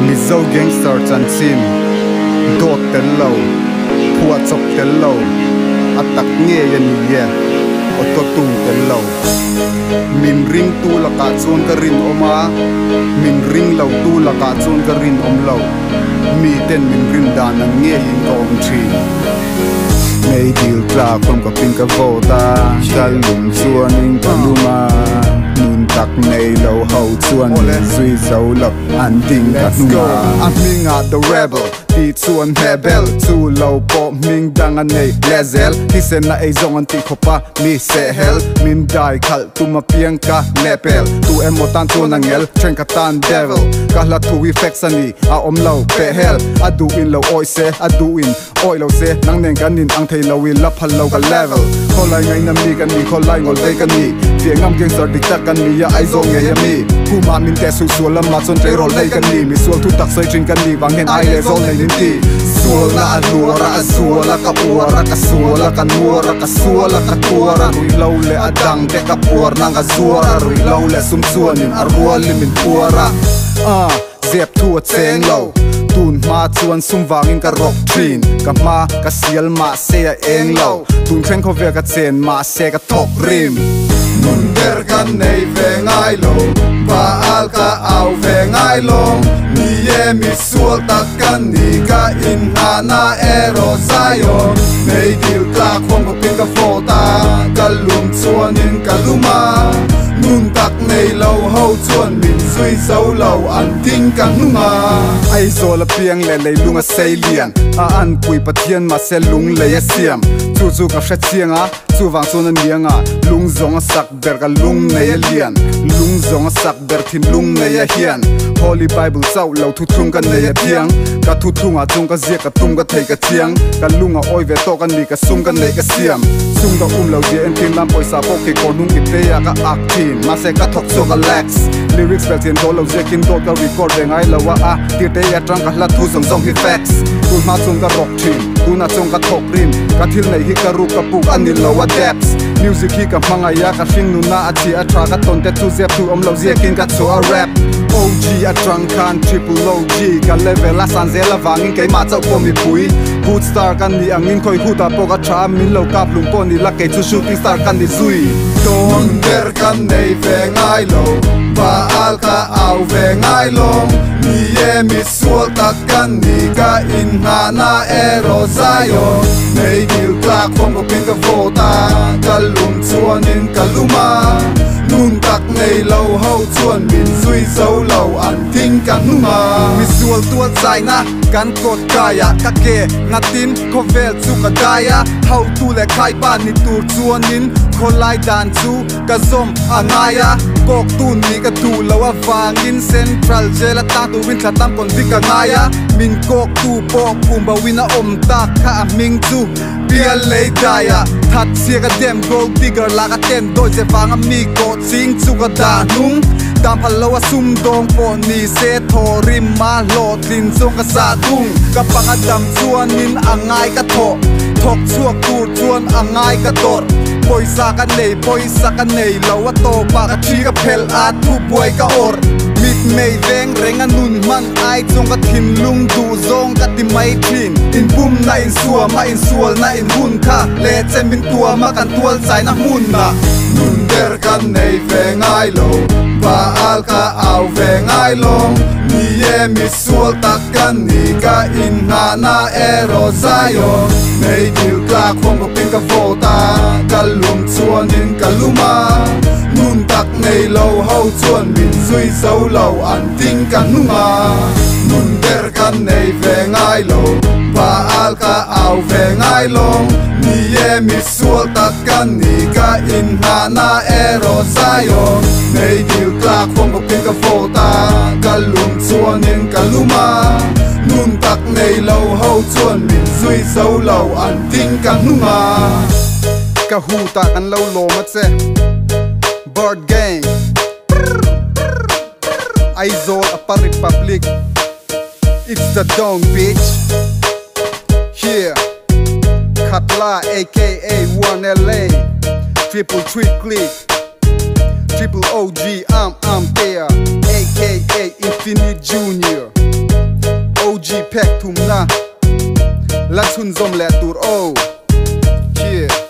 Mizo gangster chan sim dot tel lo phua chok tel lo atak nge yan ye oto tung tel lo min ring tu la ka chon ka rin oma min ring lo tu la ka chon ka rin om lo mi ten min ring dan na nge hin ko om thi nei dil tla kom ka ping ka vota kalum chuan in kaluma nun tak nei lo ho chuan sui zo lo an ding ka numa I'm ming at the rebel ti chuan hebel chu lo po ming dang an nei lezel ti sen na ei zong an ti khopa mi se hel min dai khal tu ma piang ka lepel tu emotan chu na ngel tren ka tan devil ka la tu effects ani a om lo pe hel adu in lo oi se adu in oi lo se nang nen kan nin ang thei lo wi la phal lo ka level kholai ngai na mi kan ni kholai ngol ve kan ni vietnam gangster dik tak kan ni ya ai zong nge ya mi ku ma min te su su la ma chon tre rol dei kan ni mi sual tu tak sai trin kan ni wang hen ai le zol nei nin ti suala anuara suala ka puara ka suala ka nuara ka suala ka tuara rui lo le adang te ka puar nang ka suara rui lo le sum suanin arwal min puara zep tu cheng lo tun ma chuan sum wangin ka rock trin ka ma ka sial ma se a eng lo tun thren kho ve ka chen ma se ka thok rim nun der kan nei ve ngai lo ba al ka au ve ngai lo ni ye mi sual tak kan ni ka in hana ero zion nei dil ka khom ko pin ka fota kalum chuan in kaluma nun tak nei lo ho chuan min sui zo lo an ding ka nunga ai zo la piang le le lunga sei lian a an pui pathian ma se lung le ya siam chu chu ka hret chianga chu wang chon an mianga lung zong a sak ber ka lung nei ya lian lung zong a sak ber thin lung nei ya hian holy bible chau lo thu thung kan nei ya piang ka thu thunga chung ka zia ka tum ka thei ka chiang ka lunga oi ve to kan ni ka sum kan nei ka siam sum ka lo dia en tin lam poisa po ke ko nung ki te ya ka ak thin ma se ka thok so ka lax lyrics vel tin do lo zekin do ka record de ngai lawa a ti te ya tang ka la thu zong zong hi facts tu ma chung ka rock thin tu na chung ka thok rim ka thil nei hi ka ru ka pu ani lawa depths music hi ka manga ya ka hring nu na a chi a tra ka ton te tu zep tu om lo zekin ka cho a rap OG a drunk kan triple OG ka level la san zela wangin ke ma chau po mi pui hood star kan ni angin khoi huta po ka tra min lo kap lung po ni la ke chu shooting star kan ni zui don der kan nei ve ngai lo ba al ka au ve ngai lo ni ye mi sual tak kan ni ka in hana ero zion nei dil ka khom ko pin ka vota kalum chuan in kaluma nun tak nei lo ho chuan min sui zo lo an thing ka nunga mi sual tu chai na kan kot kaya ka ke ngatin ko vel chu ka daya how tu le khai pa ni tur chuan in kholai dan chu ka zom angaya kok tu ni ka tu lo awangin central jela ta tu win tha tam kon vika ngaya min kok tu po pumba wina om ta kha ming chu pia le daya that sia ka dem gold digger la ka ten do je wanga mi ko sing chu ka da nung dam halawa sum dong po ni se thorim ma lo tin song ka sa tung ka pangadam chuan in angai ka tho thok chuak tur chuan angai ka tor poisa ka nei lawa to pa ka thi ka phel a thu buai ka or mit mei veng renga nun man ai chung ka thin lung du zong ka ti mai thin in bum na in suwa ma in sual na in hun kha le chen min tua ma kan tual chai na hun na nun der kan nei ve ngai lo ba al ka au ve ngai long ni ye mi sual tak kan ni ka in hana ero zion nei dil ka khom ko pin ka vota kalum chuan in kaluma nun tak nei lo ho chuan min sui zo lo an ting ka nunga nun der kan nei ve ngai lo ba al ka au ve ngai long ni ye mi sual tak kan ni ka in hana ero zion nei dil ka khom ko pin ka vota kalum chuan in kaluma nun tak nei lo ho chuan min sui zo lo an ting ka nunga ka hu ta kan lo lo ma che board game Aizol Upper Republic it's the dong bitch here Katla aka 1LA triple three click triple OG I'm there aka Infinite Junior thek thum na la chun zom le tur o chia